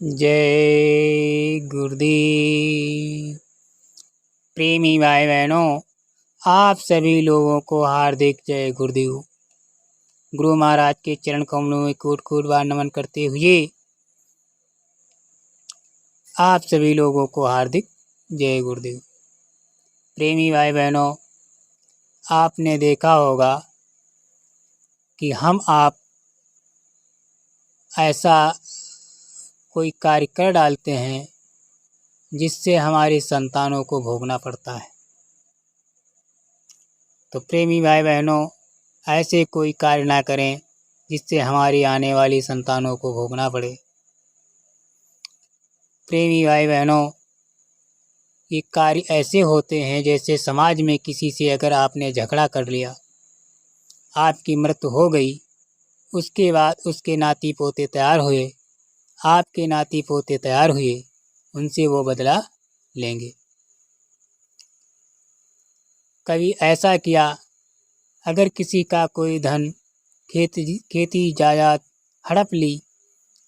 जय गुरुदेव। प्रेमी भाई बहनों, आप सभी लोगों को हार्दिक जय गुरुदेव। गुरु महाराज के चरण कमलों में कोट कोट बार नमन करते हुए आप सभी लोगों को हार्दिक जय गुरुदेव। प्रेमी भाई बहनों, आपने देखा होगा कि हम आप ऐसा कोई कार्य कर डालते हैं जिससे हमारी संतानों को भोगना पड़ता है। तो प्रेमी भाई बहनों, ऐसे कोई कार्य ना करें जिससे हमारी आने वाली संतानों को भोगना पड़े। प्रेमी भाई बहनों, ये कार्य ऐसे होते हैं जैसे समाज में किसी से अगर आपने झगड़ा कर लिया, आपकी मृत्यु हो गई, उसके बाद उसके नाती पोते तैयार हुए, आपके नाती पोते तैयार हुए, उनसे वो बदला लेंगे। कभी ऐसा किया, अगर किसी का कोई धन खेती जायदाद हड़प ली,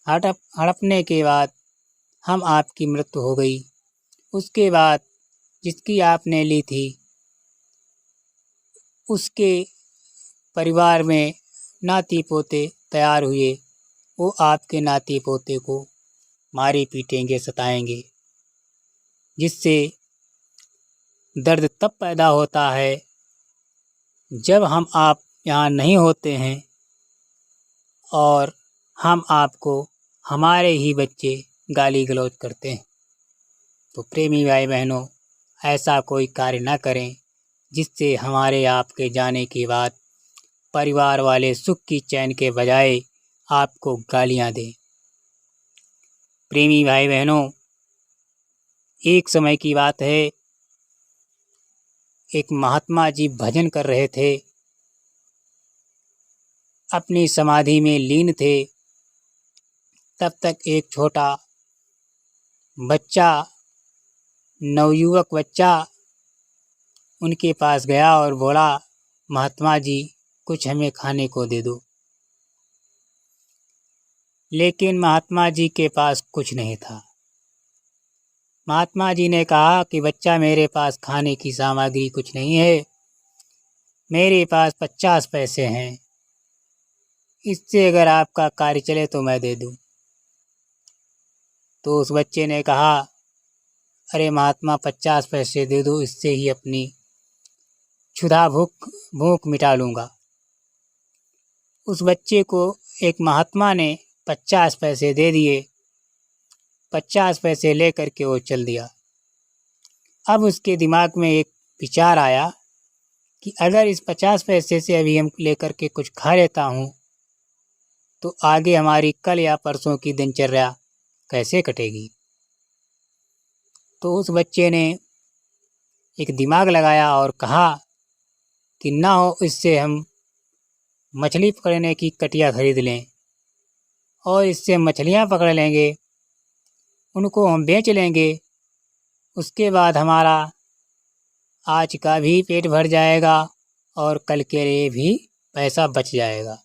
हड़पने के बाद हम आपकी मृत्यु हो गई, उसके बाद जिसकी आपने ली थी उसके परिवार में नाती पोते तैयार हुए, वो आपके नाती पोते को मारे पीटेंगे, सताएंगे, जिससे दर्द तब पैदा होता है जब हम आप यहाँ नहीं होते हैं और हम आपको हमारे ही बच्चे गाली गलौज करते हैं। तो प्रेमी भाई बहनों, ऐसा कोई कार्य न करें जिससे हमारे आपके जाने के बाद परिवार वाले सुख की चैन के बजाय आपको गालियां दें। प्रेमी भाई बहनों, एक समय की बात है, एक महात्मा जी भजन कर रहे थे, अपनी समाधि में लीन थे। तब तक एक छोटा बच्चा, नवयुवक बच्चा उनके पास गया और बोला, महात्मा जी कुछ हमें खाने को दे दो। लेकिन महात्मा जी के पास कुछ नहीं था। महात्मा जी ने कहा कि बच्चा, मेरे पास खाने की सामग्री कुछ नहीं है, मेरे पास 50 पैसे हैं, इससे अगर आपका कार्य चले तो मैं दे दूं। तो उस बच्चे ने कहा, अरे महात्मा 50 पैसे दे दो, इससे ही अपनी क्षुधा भूख मिटा लूँगा। उस बच्चे को एक महात्मा ने 50 पैसे दे दिए। 50 पैसे ले करके वो चल दिया। अब उसके दिमाग में एक विचार आया कि अगर इस 50 पैसे से अभी हम लेकर के कुछ खा लेता हूँ तो आगे हमारी कल या परसों की दिनचर्या कैसे कटेगी। तो उस बच्चे ने एक दिमाग लगाया और कहा कि ना हो इससे हम मछली पकड़ने की कटिया खरीद लें और इससे मछलियाँ पकड़ लेंगे, उनको हम बेच लेंगे, उसके बाद हमारा आज का भी पेट भर जाएगा और कल के लिए भी पैसा बच जाएगा।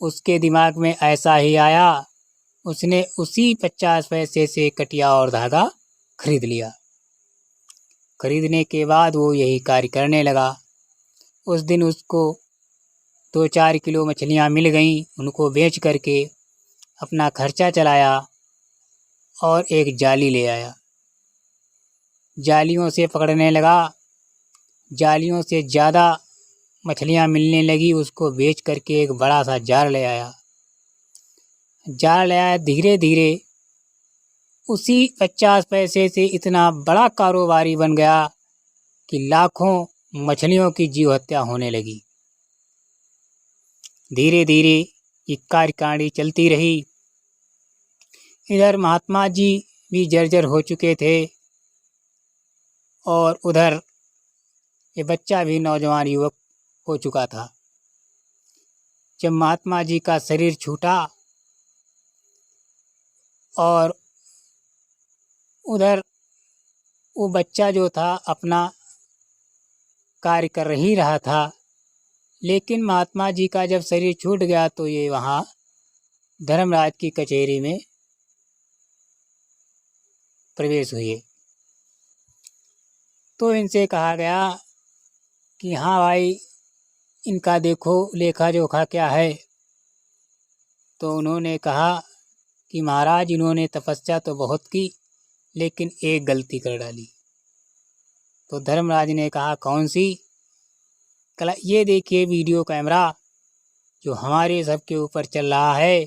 उसके दिमाग में ऐसा ही आया, उसने उसी 50 पैसे से कटिया और धागा खरीद लिया। खरीदने के बाद वो यही कार्य करने लगा। उस दिन उसको 2-4 किलो मछलियाँ मिल गईं, उनको बेच करके अपना खर्चा चलाया और एक जाली ले आया। जालियों से पकड़ने लगा, जालियों से ज़्यादा मछलियाँ मिलने लगी, उसको बेच करके एक बड़ा सा जाल ले आया। जाल ले आया, धीरे धीरे उसी 50 पैसे से इतना बड़ा कारोबारी बन गया कि लाखों मछलियों की जीव हत्या होने लगी। धीरे धीरे ये कार्यकारिणी चलती रही। इधर महात्मा जी भी जर्जर हो चुके थे और उधर ये बच्चा भी नौजवान युवक हो चुका था। जब महात्मा जी का शरीर छूटा और उधर वो बच्चा जो था अपना कार्य कर ही रहा था, लेकिन महात्मा जी का जब शरीर छूट गया तो ये वहाँ धर्मराज की कचहरी में प्रवेश हुए। तो इनसे कहा गया कि हाँ भाई, इनका देखो लेखा जोखा क्या है। तो उन्होंने कहा कि महाराज, इन्होंने तपस्या तो बहुत की लेकिन एक गलती कर डाली। तो धर्मराज ने कहा कौन सी? कहा ये देखिए वीडियो कैमरा जो हमारे सबके ऊपर चल रहा है,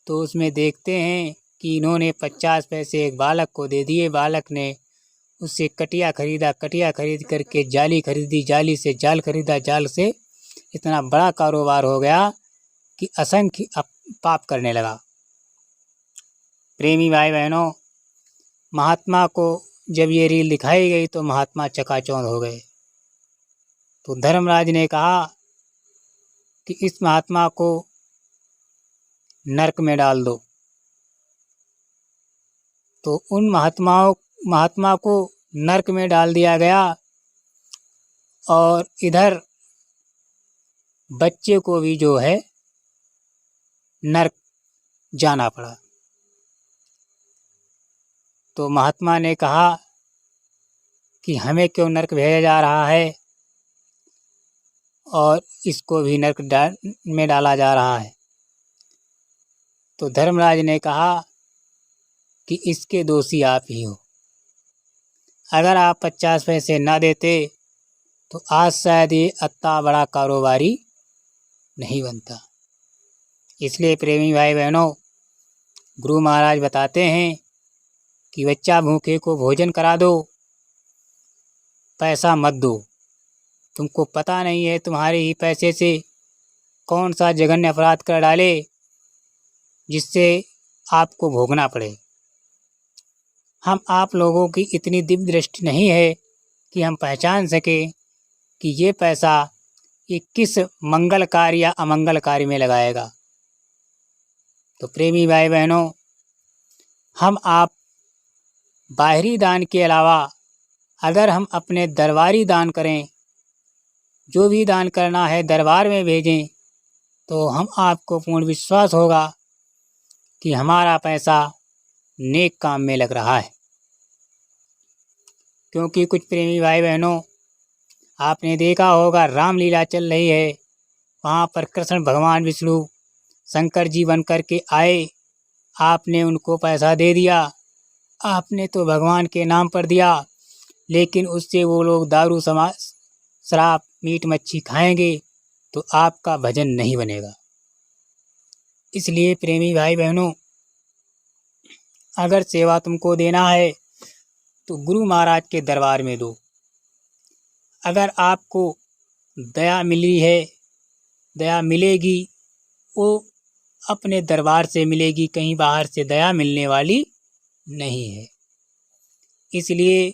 तो उसमें देखते हैं कि इन्होंने 50 पैसे एक बालक को दे दिए। बालक ने उससे कटिया खरीदा, कटिया खरीद करके जाली खरीदी, जाली से जाल खरीदा, जाल से इतना बड़ा कारोबार हो गया कि असंख्य पाप करने लगा। प्रेमी भाई बहनों, महात्मा को जब ये रील दिखाई गई तो महात्मा चकाचौंध हो गए। तो धर्मराज ने कहा कि इस महात्मा को नरक में डाल दो। तो उन महात्मा को नरक में डाल दिया गया और इधर बच्चे को भी जो है नरक जाना पड़ा। तो महात्मा ने कहा कि हमें क्यों नरक भेजा जा रहा है और इसको भी नरक में डाला जा रहा है। तो धर्मराज ने कहा कि इसके दोषी आप ही हो। अगर आप 50 पैसे ना देते तो आज शायद ये इतना बड़ा कारोबारी नहीं बनता। इसलिए प्रेमी भाई बहनों, गुरु महाराज बताते हैं कि बच्चा भूखे को भोजन करा दो, पैसा मत दो। तुमको पता नहीं है तुम्हारे ही पैसे से कौन सा जघन्य अपराध कर डाले जिससे आपको भोगना पड़े। हम आप लोगों की इतनी दिव्य दृष्टि नहीं है कि हम पहचान सकें कि ये पैसा ये किस मंगल कार्य या अमंगल कार्य में लगाएगा। तो प्रेमी भाई बहनों, हम आप बाहरी दान के अलावा अगर हम अपने दरबारी दान करें, जो भी दान करना है दरबार में भेजें, तो हम आपको पूर्ण विश्वास होगा कि हमारा पैसा नेक काम में लग रहा है। क्योंकि कुछ प्रेमी भाई बहनों, आपने देखा होगा रामलीला चल रही है, वहाँ पर कृष्ण भगवान विष्णु शंकर जी बन कर के आए, आपने उनको पैसा दे दिया। आपने तो भगवान के नाम पर दिया, लेकिन उससे वो लोग दारू शराब मीट मच्छी खाएंगे तो आपका भजन नहीं बनेगा। इसलिए प्रेमी भाई बहनों, अगर सेवा तुमको देना है तो गुरु महाराज के दरबार में दो। अगर आपको दया मिली है, दया मिलेगी, वो अपने दरबार से मिलेगी, कहीं बाहर से दया मिलने वाली नहीं है। इसलिए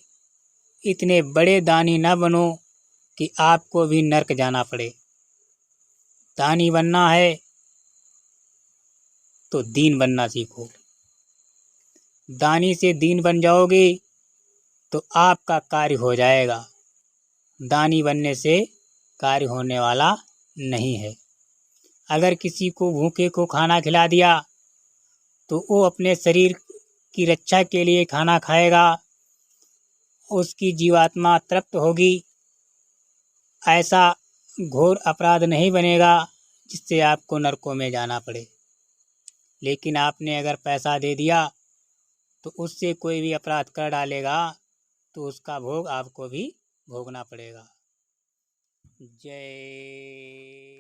इतने बड़े दानी न बनो कि आपको भी नरक जाना पड़े। दानी बनना है तो दीन बनना सीखो। दानी से दीन बन जाओगे तो आपका कार्य हो जाएगा। दानी बनने से कार्य होने वाला नहीं है। अगर किसी को भूखे को खाना खिला दिया तो वो अपने शरीर की रक्षा के लिए खाना खाएगा, उसकी जीवात्मा तृप्त होगी। ऐसा घोर अपराध नहीं बनेगा जिससे आपको नरकों में जाना पड़े। लेकिन आपने अगर पैसा दे दिया तो उससे कोई भी अपराध कर डालेगा तो उसका भोग आपको भी भोगना पड़ेगा। जय